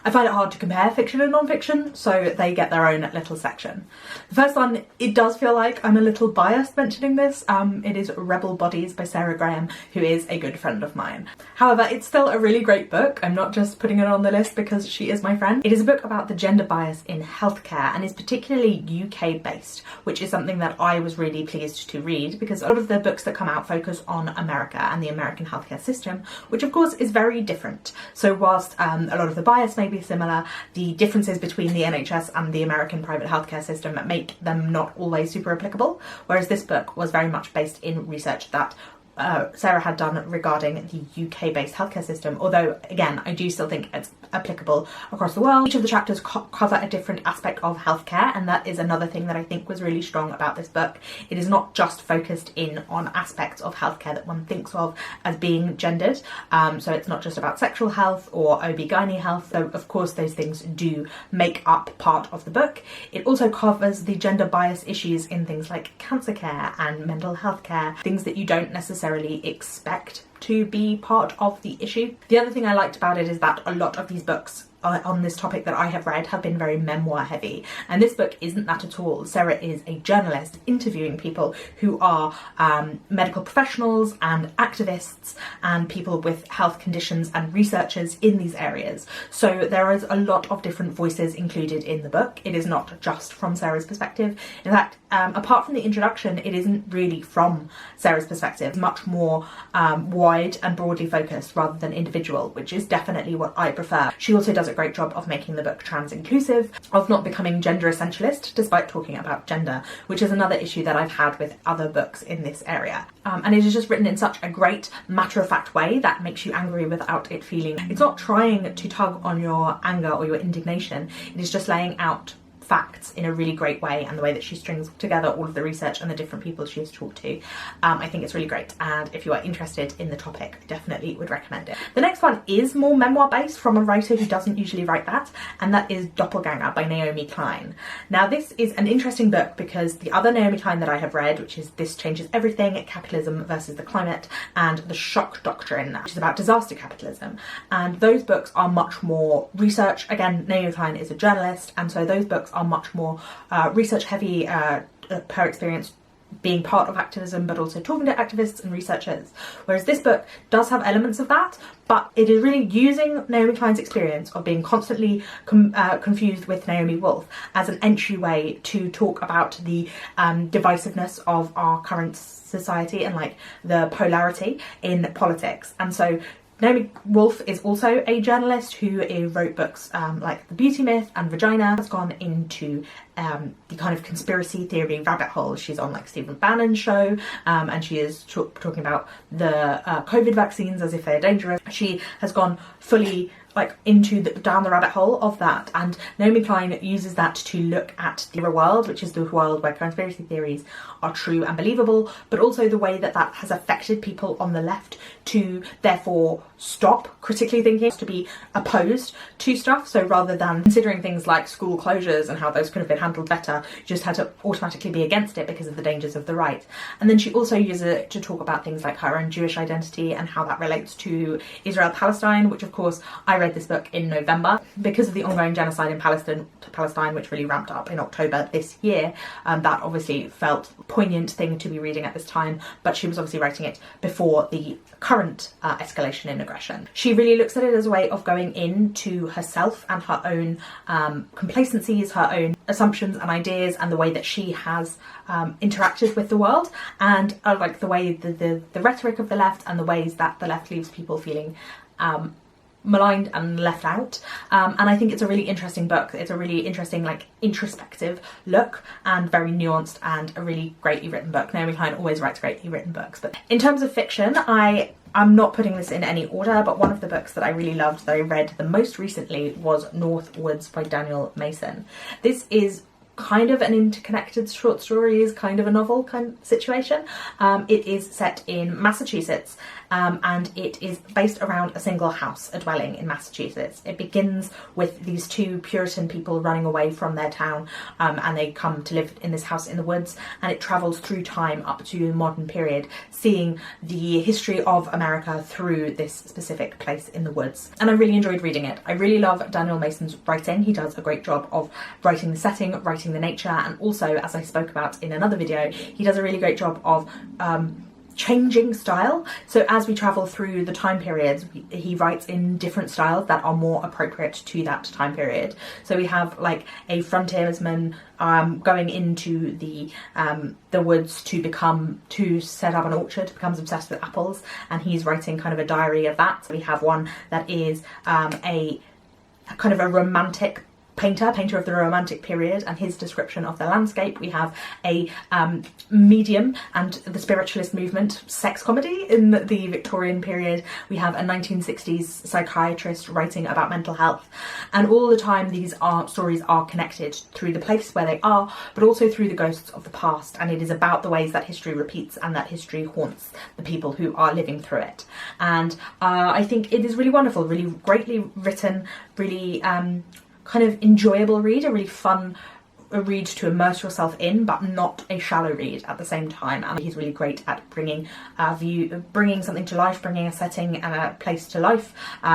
I find it hard to compare fiction and non-fiction, so they get their own little section. The first one, it does feel like I'm a little biased mentioning this. It is Rebel Bodies by Sarah Graham, who is a good friend of mine. However, it's still a really great book. I'm not just putting it on the list because she is my friend. It is a book about the gender bias in healthcare and is particularly UK based, which is something that I was really pleased to read because a lot of the books that come out focus on America and the American healthcare system, which of course is very different. So whilst a lot of the bias may be similar, the differences between the NHS and the American private healthcare system make them not always super applicable, whereas this book was very much based in research that Sarah had done regarding the UK-based healthcare system, although again I do still think it's applicable across the world. Each of the chapters cover a different aspect of healthcare, and that is another thing that I think was really strong about this book. It is not just focused in on aspects of healthcare that one thinks of as being gendered, so it's not just about sexual health or OB-GYN health, though of course those things do make up part of the book. It also covers the gender bias issues in things like cancer care and mental health care, things that you don't necessarily expect to be part of the issue. The other thing I liked about it is that a lot of these books on this topic that I have read have been very memoir heavy, and this book isn't that at all. Sarah is a journalist interviewing people who are medical professionals and activists and people with health conditions and researchers in these areas. So there is a lot of different voices included in the book. It is not just from Sarah's perspective. In fact, apart from the introduction, it isn't really from Sarah's perspective. It's much more wide and broadly focused rather than individual, which is definitely what I prefer. She also does a great job of making the book trans inclusive, of not becoming gender essentialist despite talking about gender, which is another issue that I've had with other books in this area. And it is just written in such a great matter-of-fact way that makes you angry without it feeling. It's not trying to tug on your anger or your indignation, it is just laying out facts in a really great way, and the way that she strings together all of the research and the different people she has talked to, I think it's really great, and if you are interested in the topic, I definitely would recommend it. The next one is more memoir based from a writer who doesn't usually write that, and that is Doppelganger by Naomi Klein. Now this is an interesting book because the other Naomi Klein that I have read, which is This Changes Everything, Capitalism versus the Climate, and The Shock Doctrine, which is about disaster capitalism, and those books are much more research. Again, Naomi Klein is a journalist, and so those books are much more research heavy, her experience being part of activism but also talking to activists and researchers, whereas this book does have elements of that, but it is really using Naomi Klein's experience of being constantly confused with Naomi Wolf as an entryway to talk about the divisiveness of our current society and like the polarity in politics. And so Naomi Wolf is also a journalist who wrote books like The Beauty Myth and Vagina, has gone into the kind of conspiracy theory rabbit hole. She's on like Stephen Bannon's show, and she is talking about the COVID vaccines as if they're dangerous. She has gone fully like into down the rabbit hole of that, and Naomi Klein uses that to look at the real world, which is the world where conspiracy theories are true and believable, but also the way that that has affected people on the left to therefore stop critically thinking, to be opposed to stuff. So rather than considering things like school closures and how those could have been handled better, you just had to automatically be against it because of the dangers of the right. And then she also uses it to talk about things like her own Jewish identity and how that relates to Israel-Palestine, which of course I read this book in November because of the ongoing genocide in Palestine, which really ramped up in October this year. That obviously felt a poignant thing to be reading at this time, but she was obviously writing it before the current escalation in aggression. She really looks at it as a way of going into herself and her own complacencies, her own assumptions and ideas, and the way that she has interacted with the world, and like the way the rhetoric of the left and the ways that the left leaves people feeling maligned and left out. And I think it's a really interesting book. It's a really interesting, like, introspective look, and very nuanced, and a really greatly written book. Naomi Klein always writes greatly written books. But in terms of fiction, I'm not putting this in any order, but one of the books that I really loved that I read the most recently was North Woods by Daniel Mason. This is kind of an interconnected short stories, kind of a novel kind of situation. It is set in Massachusetts, and it is based around a single house, a dwelling in Massachusetts. It begins with these two Puritan people running away from their town, and they come to live in this house in the woods, and it travels through time up to the modern period, seeing the history of America through this specific place in the woods. And I really enjoyed reading it. I really love Daniel Mason's writing. He does a great job of writing the setting, writing the nature, and also, as I spoke about in another video, he does a really great job of changing style. So as we travel through the time periods, he writes in different styles that are more appropriate to that time period. So we have like a frontiersman going into the woods to set up an orchard, becomes obsessed with apples, and he's writing kind of a diary of that. So we have one that is a kind of a romantic painter of the Romantic period, and his description of the landscape. We have a medium and the spiritualist movement sex comedy in the Victorian period. We have a 1960s psychiatrist writing about mental health, and all the time these stories are connected through the place where they are, but also through the ghosts of the past, and it is about the ways that history repeats and that history haunts the people who are living through it. And I think it is really wonderful, really greatly written, really kind of enjoyable read, a really fun read to immerse yourself in, but not a shallow read at the same time. And he's really great at bringing something to life, bringing a setting and a place to life.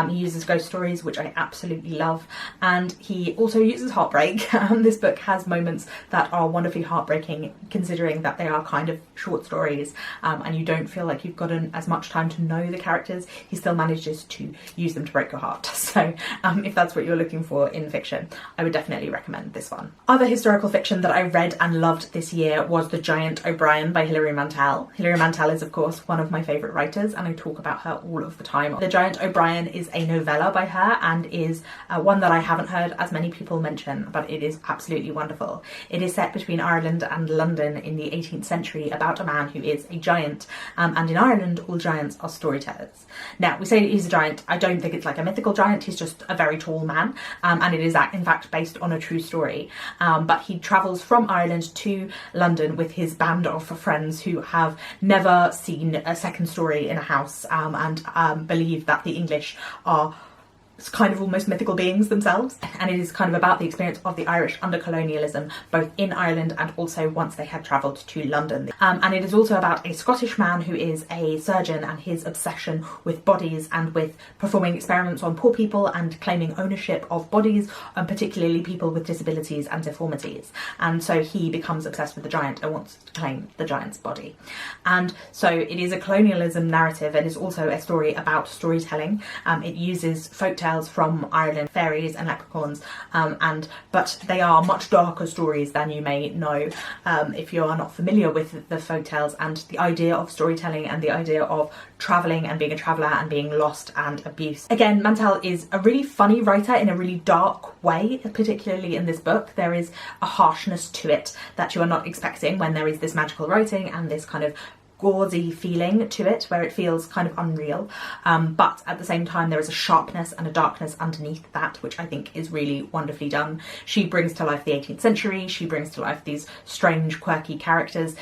He uses ghost stories, which I absolutely love, and he also uses heartbreak. This book has moments that are wonderfully heartbreaking, considering that they are kind of short stories, and you don't feel like you've gotten as much time to know the characters. He still manages to use them to break your heart. So if that's what you're looking for in fiction, I would definitely recommend this one. Other historical fiction that I read and loved this year was The Giant O'Brien by Hilary Mantel. Hilary Mantel is of course one of my favourite writers, and I talk about her all of the time. The Giant O'Brien is a novella by her, and is one that I haven't heard as many people mention, but it is absolutely wonderful. It is set between Ireland and London in the 18th century, about a man who is a giant, and in Ireland all giants are storytellers. Now, we say he's a giant, I don't think it's like a mythical giant, he's just a very tall man, and it is in fact based on a true story. But he travels from Ireland to London with his band of friends who have never seen a second story in a house, and believe that the English are kind of almost mythical beings themselves, and it is kind of about the experience of the Irish under colonialism, both in Ireland and also once they had travelled to London. And it is also about a Scottish man who is a surgeon, and his obsession with bodies and with performing experiments on poor people and claiming ownership of bodies, and particularly people with disabilities and deformities. And so he becomes obsessed with the giant and wants to claim the giant's body. And so it is a colonialism narrative. It is also a story about storytelling. It uses folk tales from Ireland, fairies and leprechauns, but they are much darker stories than you may know if you are not familiar with the folk tales and the idea of storytelling and the idea of travelling and being a traveller and being lost and abuse. Again, Mantel is a really funny writer in a really dark way, particularly in this book. There is a harshness to it that you are not expecting when there is this magical writing and this kind of gauzy feeling to it, where it feels kind of unreal, but at the same time there is a sharpness and a darkness underneath that, which I think is really wonderfully done. She brings to life the 18th century, she brings to life these strange, quirky characters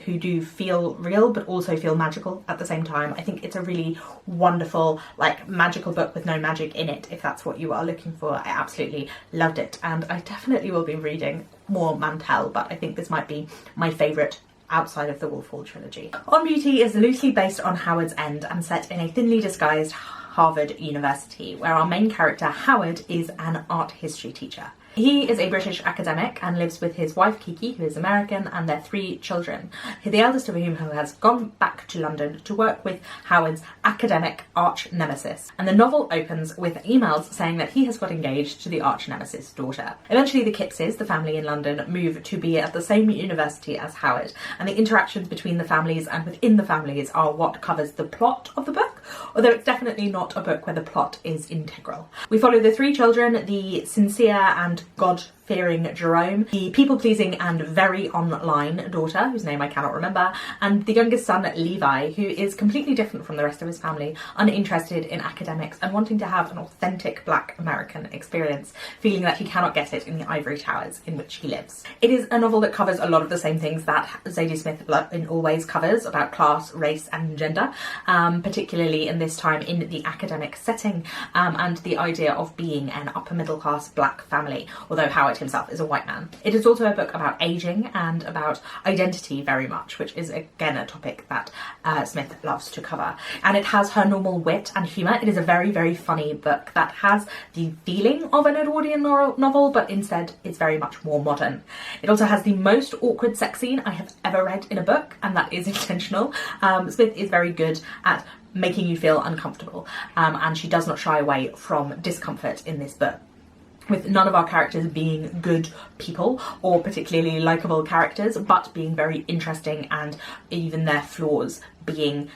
who do feel real but also feel magical at the same time. I think it's a really wonderful, like, magical book with no magic in it, if that's what you are looking for. I absolutely loved it, and I definitely will be reading more Mantel, but I think this might be my favourite outside of the Wolf Hall trilogy. On Beauty is loosely based on Howard's End and set in a thinly disguised Harvard University, where our main character Howard is an art history teacher. He is a British academic and lives with his wife Kiki, who is American, and their 3 children, the eldest of whom has gone back to London to work with Howard's academic arch nemesis. And the novel opens with emails saying that he has got engaged to the arch nemesis daughter. Eventually the Kippses, the family in London, move to be at the same university as Howard, and the interactions between the families and within the families are what covers the plot of the book, although it's definitely not a book where the plot is integral. We follow the 3 children, the sincere and God fearing Jerome, the people-pleasing and very online daughter, whose name I cannot remember, and the youngest son, Levi, who is completely different from the rest of his family, uninterested in academics and wanting to have an authentic Black American experience, feeling that he cannot get it in the ivory towers in which he lives. It is a novel that covers a lot of the same things that Zadie Smith always covers about class, race and gender, particularly in this time in the academic setting, and the idea of being an upper middle class Black family, although Howard himself is a white man. It is also a book about aging and about identity very much, which is again a topic that Smith loves to cover. And it has her normal wit and humour. It is a very, very funny book that has the feeling of an Edwardian novel, but instead is very much more modern. It also has the most awkward sex scene I have ever read in a book, and that is intentional. Smith is very good at making you feel uncomfortable, and she does not shy away from discomfort in this book, with none of our characters being good people or particularly likeable characters, but being very interesting and even their flaws being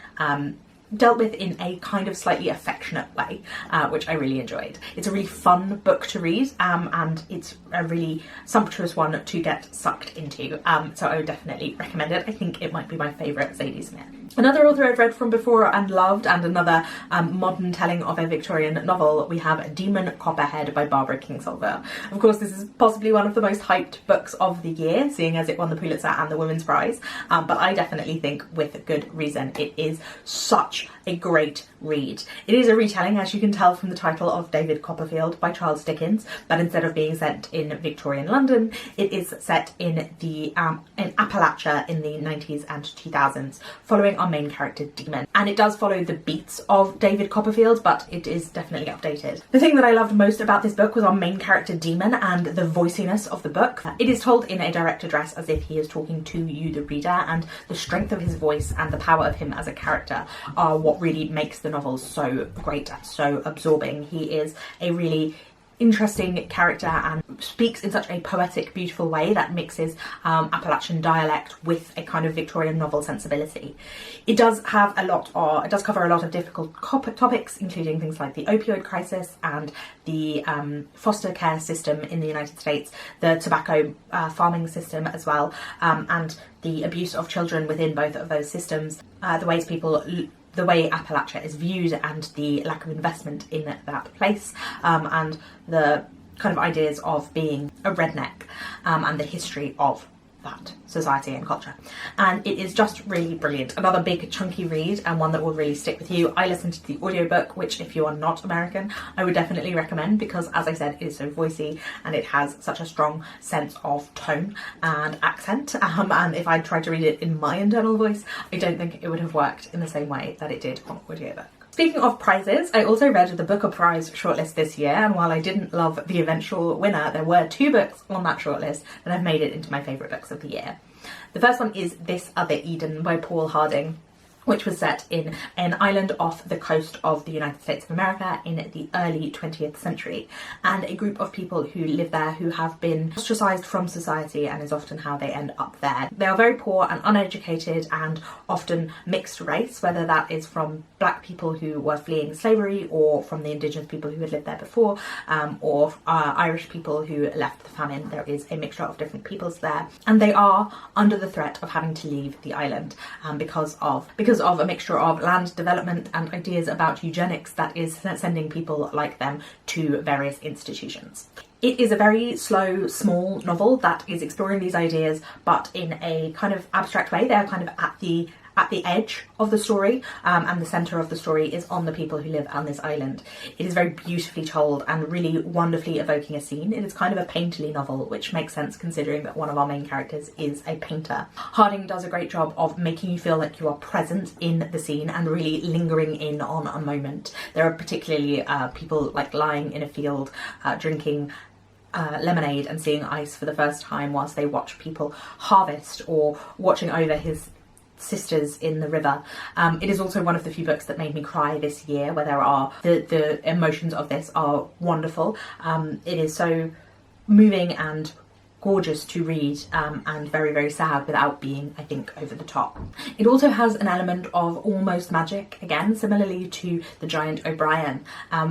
dealt with in a kind of slightly affectionate way, which I really enjoyed. It's a really fun book to read, and it's a really sumptuous one to get sucked into, so I would definitely recommend it. I think it might be my favourite Zadie Smith. Another author I've read from before and loved, and another modern telling of a Victorian novel, we have Demon Copperhead by Barbara Kingsolver. Of course, this is possibly one of the most hyped books of the year, seeing as it won the Pulitzer and the Women's Prize, but I definitely think with good reason. It is such a great read. It is a retelling, as you can tell from the title, of David Copperfield by Charles Dickens, but instead of being set in Victorian London, it is set in in Appalachia in the 90s and 2000s, following our main character Demon. And it does follow the beats of David Copperfield, but it is definitely updated. The thing that I loved most about this book was our main character Demon and the voiciness of the book. It is told in a direct address as if he is talking to you, the reader, and the strength of his voice and the power of him as a character are what really makes the novel so great and so absorbing. He is a really interesting character and speaks in such a poetic, beautiful way that mixes Appalachian dialect with a kind of Victorian novel sensibility. It does cover a lot of difficult topics, including things like the opioid crisis and the foster care system in the United States, the tobacco farming system as well, and the abuse of children within both of those systems, the way Appalachia is viewed and the lack of investment in that place, and the kind of ideas of being a redneck, and the history of that society and culture. And it is just really brilliant. Another big chunky read, and one that will really stick with you. I listened to the audiobook, which if you are not American, I would definitely recommend, because as I said, it is so voicey and it has such a strong sense of tone and accent, and if I tried to read it in my internal voice, I don't think it would have worked in the same way that it did on audiobook. Speaking of prizes, I also read the Booker Prize shortlist this year, and while I didn't love the eventual winner, there were 2 books on that shortlist that have made it into my favourite books of the year. The first one is This Other Eden by Paul Harding, which was set in an island off the coast of the United States of America in the early 20th century, and a group of people who live there who have been ostracised from society, and is often how they end up there. They are very poor and uneducated and often mixed race, whether that is from Black people who were fleeing slavery, or from the Indigenous people who had lived there before, or Irish people who left the famine. There is a mixture of different peoples there, and they are under the threat of having to leave the island because of a mixture of land development and ideas about eugenics that is sending people like them to various institutions. It is a very slow, small novel that is exploring these ideas, but in a kind of abstract way. They are kind of at the edge of the story, and the centre of the story is on the people who live on this island. It is very beautifully told and really wonderfully evoking a scene. It is kind of a painterly novel, which makes sense considering that one of our main characters is a painter. Harding does a great job of making you feel like you are present in the scene and really lingering in on a moment. There are particularly people like lying in a field drinking lemonade and seeing ice for the first time whilst they watch people harvest, or watching over his sisters in the river. It is also one of the few books that made me cry this year, where there are the emotions of this are wonderful. It is so moving and gorgeous to read, and very, very sad without being, I think, over the top. It also has an element of almost magic, again, similarly to The Giant O'Brien,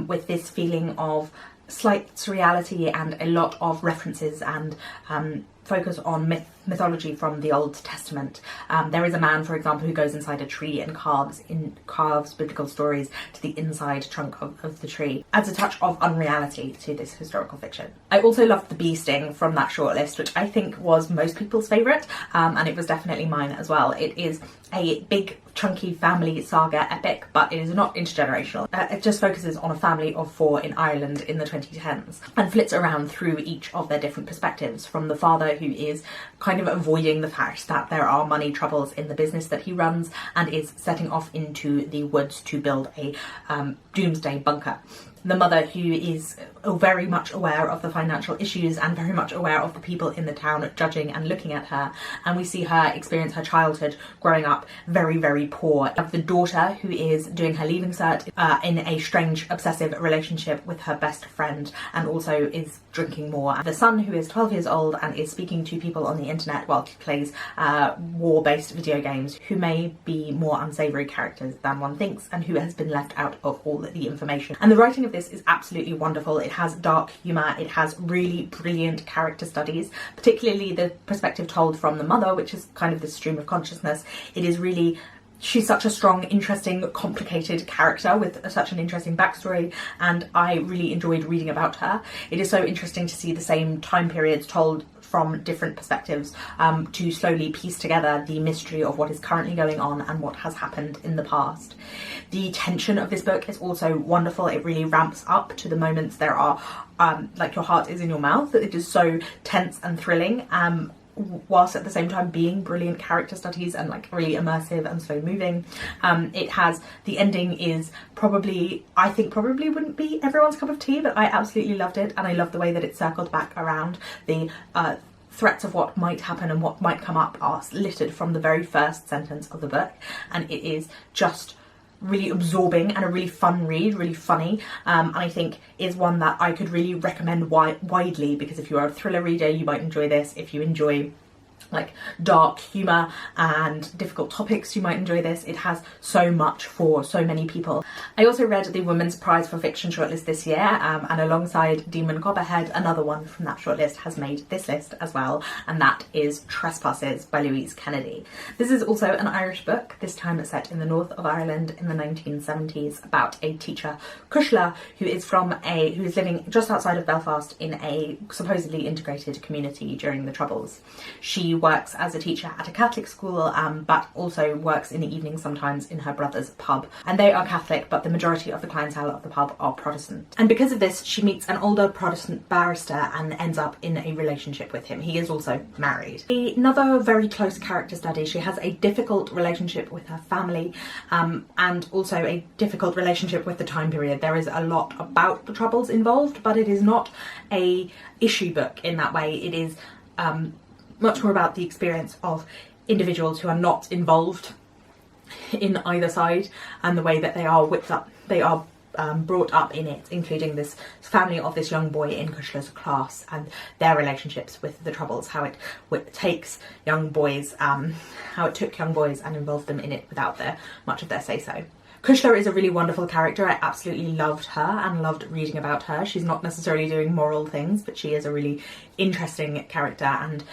with this feeling of slight reality and a lot of references and focus on mythology from the Old Testament. There is a man, for example, who goes inside a tree and carves biblical stories to the inside trunk of the tree. Adds a touch of unreality to this historical fiction. I also loved the bee sting from that shortlist, which I think was most people's favourite, and it was definitely mine as well. It is a big chunky family saga epic, but it is not intergenerational. It just focuses on a family of 4 in Ireland in the 2010s and flits around through each of their different perspectives, from the father, who is kind of avoiding the fact that there are money troubles in the business that he runs and is setting off into the woods to build a doomsday bunker. The mother, who is very much aware of the financial issues and very much aware of the people in the town judging and looking at her, and we see her experience her childhood growing up very, very poor. The daughter, who is doing her leaving cert in a strange obsessive relationship with her best friend and also is drinking more. The son, who is 12 years old and is speaking to people on the internet while he plays war-based video games, who may be more unsavoury characters than one thinks and who has been left out of all the information. And the writing of this is absolutely wonderful. It has dark humour, it has really brilliant character studies, particularly the perspective told from the mother, which is kind of the stream of consciousness. It is really, she's such a strong, interesting, complicated character with such an interesting backstory, and I really enjoyed reading about her. It is so interesting to see the same time periods told from different perspectives, to slowly piece together the mystery of what is currently going on and what has happened in the past. The tension of this book is also wonderful. It really ramps up to the moments there are like your heart is in your mouth. It is so tense and thrilling, whilst at the same time being brilliant character studies and like really immersive and slow moving. It has, the ending is probably wouldn't be everyone's cup of tea, but I absolutely loved it, and I love the way that it circled back around. The threats of what might happen and what might come up are littered from the very first sentence of the book, and it is just really absorbing and a really fun read, really funny, and I think is one that I could really recommend widely, because if you are a thriller reader you might enjoy this. If you enjoy like dark humour and difficult topics, you might enjoy this. It has so much for so many people. I also read the Women's Prize for Fiction shortlist this year, and alongside Demon Copperhead, another one from that shortlist has made this list as well, and that is Trespasses by Louise Kennedy. This is also an Irish book, this time set in the north of Ireland in the 1970s, about a teacher, Cushla, who is living just outside of Belfast in a supposedly integrated community during the Troubles. She works as a teacher at a Catholic school, but also works in the evenings sometimes in her brother's pub. And they are Catholic, but the majority of the clientele of the pub are Protestant. And because of this, she meets an older Protestant barrister and ends up in a relationship with him. He is also married. Another very close character study. She has a difficult relationship with her family, and also a difficult relationship with the time period. There is a lot about the Troubles involved, but it is not a issue book in that way. It is much more about the experience of individuals who are not involved in either side and the way that they are brought up in it, including this family of this young boy in Cushla's class and their relationships with the Troubles, how it took young boys and involved them in it without much of their say-so. Cushla is a really wonderful character. I absolutely loved her and loved reading about her. She's not necessarily doing moral things, but she is a really interesting character and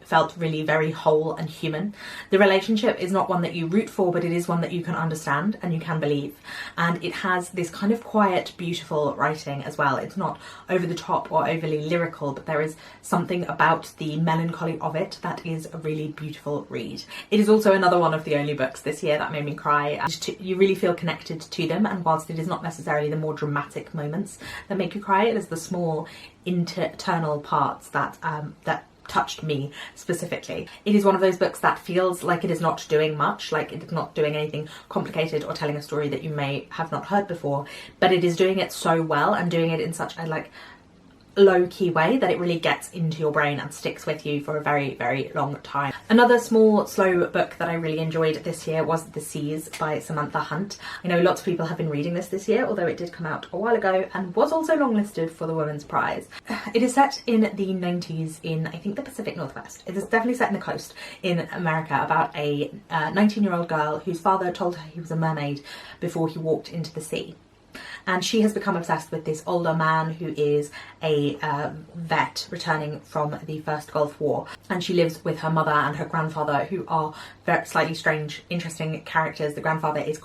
felt really very whole and human. The relationship is not one that you root for, but it is one that you can understand and you can believe. And it has this kind of quiet, beautiful writing as well. It's not over the top or overly lyrical, but there is something about the melancholy of it that is a really beautiful read. It is also another one of the only books this year that made me cry. You really feel connected to them, and whilst it is not necessarily the more dramatic moments that make you cry, it is the small internal parts that touched me specifically. It is one of those books that feels like it is not doing much, like it is not doing anything complicated or telling a story that you may have not heard before, but it is doing it so well and doing it in such a low-key way that it really gets into your brain and sticks with you for a very, very long time. Another small, slow book that I really enjoyed this year was The Seas by Samantha Hunt. I know lots of people have been reading this year, although it did come out a while ago and was also longlisted for the Women's Prize. It is set in the 90s in, I think, the Pacific Northwest. It is definitely set in the coast in America, about a 19-year-old girl whose father told her he was a mermaid before he walked into the sea. and she has become obsessed with this older man who is a vet returning from the First Gulf War, and she lives with her mother and her grandfather, who are very slightly strange, interesting characters. The grandfather is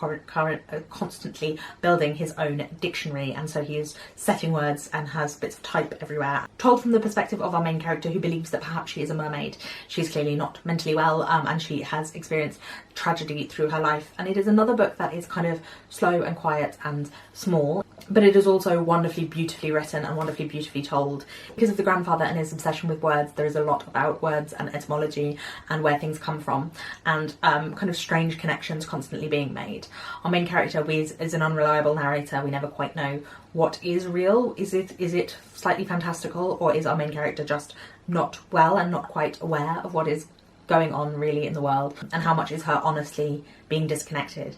constantly building his own dictionary, and so he is setting words and has bits of type everywhere. Told from the perspective of our main character, who believes that perhaps she is a mermaid. She's clearly not mentally well, and she has experienced tragedy through her life, and it is another book that is kind of slow and quiet and small, but it is also wonderfully beautifully written and wonderfully beautifully told. Because of the grandfather and his obsession with words, there is a lot about words and etymology and where things come from, and kind of strange connections constantly being made. Our main character is an unreliable narrator. We never quite know what is real. Is it slightly fantastical, or is our main character just not well and not quite aware of what is going on really in the world, and how much is her honestly being disconnected?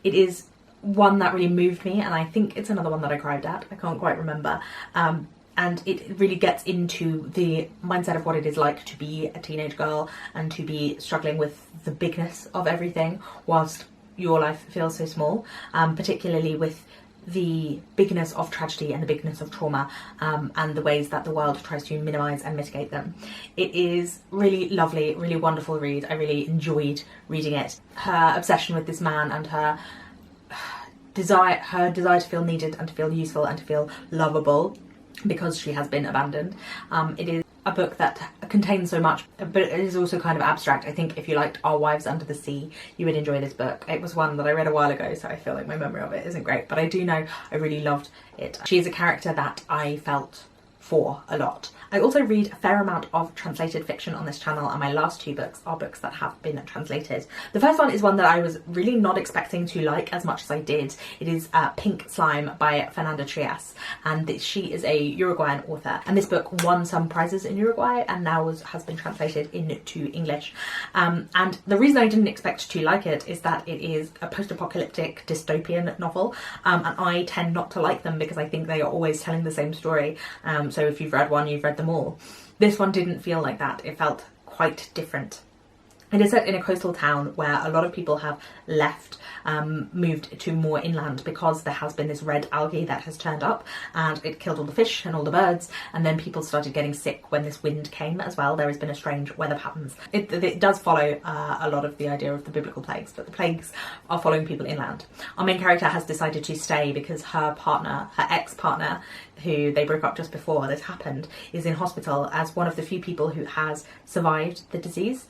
It is one that really moved me, and I think it's another one that I cried at. I can't quite remember. And it really gets into the mindset of what it is like to be a teenage girl and to be struggling with the bigness of everything whilst your life feels so small, particularly with the bigness of tragedy and the bigness of trauma, and the ways that the world tries to minimise and mitigate them. It is really lovely, really wonderful read. I really enjoyed reading it. Her obsession with this man and her desire to feel needed and to feel useful and to feel lovable because she has been abandoned. It is a book that contains so much, but it is also kind of abstract. I think if you liked Our Wives Under the Sea, you would enjoy this book. It was one that I read a while ago, so I feel like my memory of it isn't great, but I do know I really loved it. She is a character that I felt for a lot. I also read a fair amount of translated fiction on this channel, and my last two books are books that have been translated. The first one is one that I was really not expecting to like as much as I did. It is Pink Slime by Fernanda Trias, and she is a Uruguayan author, and this book won some prizes in Uruguay and now has been translated into English. And the reason I didn't expect to like it is that it is a post-apocalyptic dystopian novel, and I tend not to like them because I think they are always telling the same story. So if you've read one, you've read them all. This one didn't feel like that. It felt quite different. It is set in a coastal town where a lot of people have left, moved to more inland because there has been this red algae that has turned up and it killed all the fish and all the birds, and then people started getting sick when this wind came as well. There has been a strange weather patterns. It does follow a lot of the idea of the biblical plagues, but the plagues are following people inland. Our main character has decided to stay because her ex-partner, who they broke up just before this happened, is in hospital as one of the few people who has survived the disease,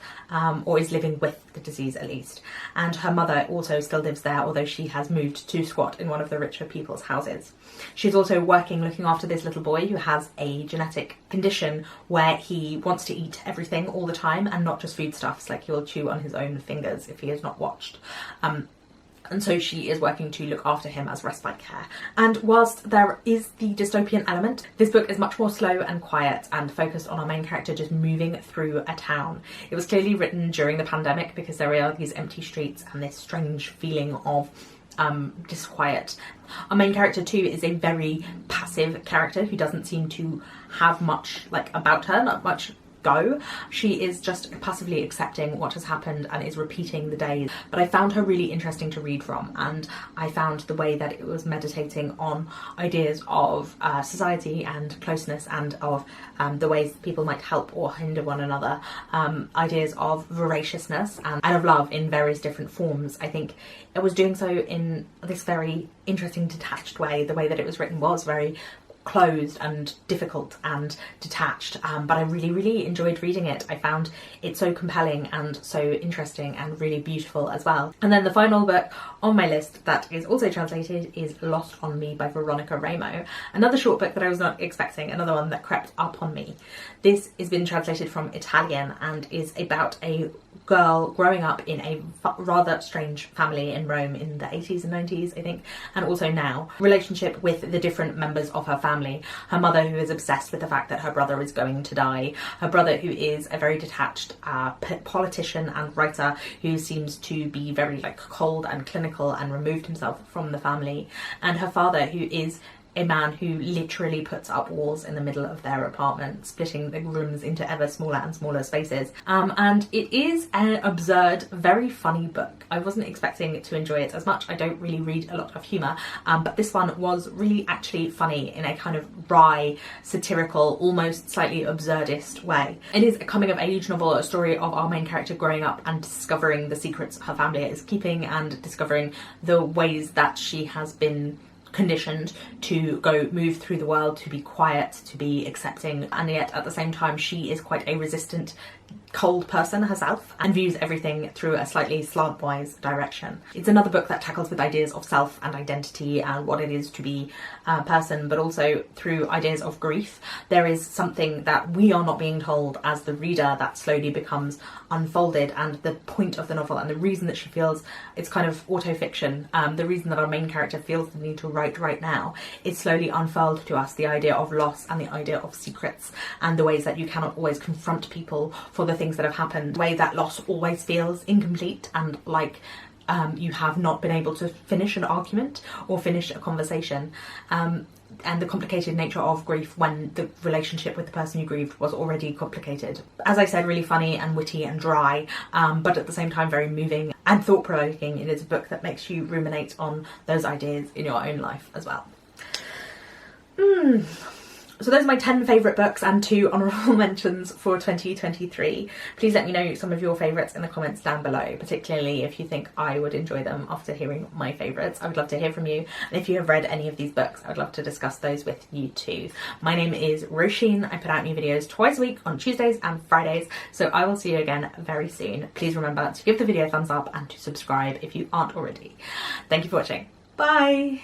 or is living with the disease at least. And her mother also still lives there, although she has moved to squat in one of the richer people's houses. She's also looking after this little boy who has a genetic condition where he wants to eat everything all the time and not just foodstuffs, like he will chew on his own fingers if he is not watched. And so she is working to look after him as respite care. And whilst there is the dystopian element, this book is much more slow and quiet and focused on our main character just moving through a town. It was clearly written during the pandemic because there are these empty streets and this strange feeling of disquiet. Our main character too is a very passive character who doesn't seem to have much about her, not much go. She is just passively accepting what has happened and is repeating the days. But I found her really interesting to read from, and I found the way that it was meditating on ideas of society and closeness, and of the ways people might help or hinder one another, ideas of voraciousness and of love in various different forms. I think it was doing so in this very interesting detached way. The way that it was written was very closed and difficult and detached, but I really enjoyed reading it. I found it so compelling and so interesting and really beautiful as well. And then the final book on my list that is also translated is Lost on Me by Veronica Ramo. Another short book that I was not expecting, another one that crept up on me. This has been translated from Italian and is about a girl growing up in a rather strange family in Rome in the 80s and 90s, I think, and also now. Relationship with the different members of her family. Her mother, who is obsessed with the fact that her brother is going to die. Her brother, who is a very detached politician and writer who seems to be very cold and clinical and removed himself from the family. And her father, who is a man who literally puts up walls in the middle of their apartment, splitting the rooms into ever smaller and smaller spaces. And it is an absurd, very funny book. I wasn't expecting to enjoy it as much. I don't really read a lot of humour, but this one was really actually funny in a kind of wry, satirical, almost slightly absurdist way. It is a coming of age novel, a story of our main character growing up and discovering the secrets her family is keeping and discovering the ways that she has been conditioned to go move through the world, to be quiet, to be accepting, and yet at the same time she is quite a resistant, cold person herself and views everything through a slightly slantwise direction. It's another book that tackles with ideas of self and identity and what it is to be a person, but also through ideas of grief. There is something that we are not being told as the reader that slowly becomes unfolded, and the point of the novel and the reason that she feels it's kind of auto-fiction, the reason that our main character feels the need to write right now is slowly unfurled to us, the idea of loss and the idea of secrets and the ways that you cannot always confront people for the things that have happened, the way that loss always feels incomplete and like you have not been able to finish an argument or finish a conversation, and the complicated nature of grief when the relationship with the person you grieved was already complicated. As I said, really funny and witty and dry, but at the same time very moving and thought-provoking. It is a book that makes you ruminate on those ideas in your own life as well. So those are my 10 favourite books and 2 honourable mentions for 2023. Please let me know some of your favourites in the comments down below, particularly if you think I would enjoy them after hearing my favourites. I would love to hear from you. And if you have read any of these books, I would love to discuss those with you too. My name is Roisin. I put out new videos twice a week on Tuesdays and Fridays, so I will see you again very soon. Please remember to give the video a thumbs up and to subscribe if you aren't already. Thank you for watching. Bye!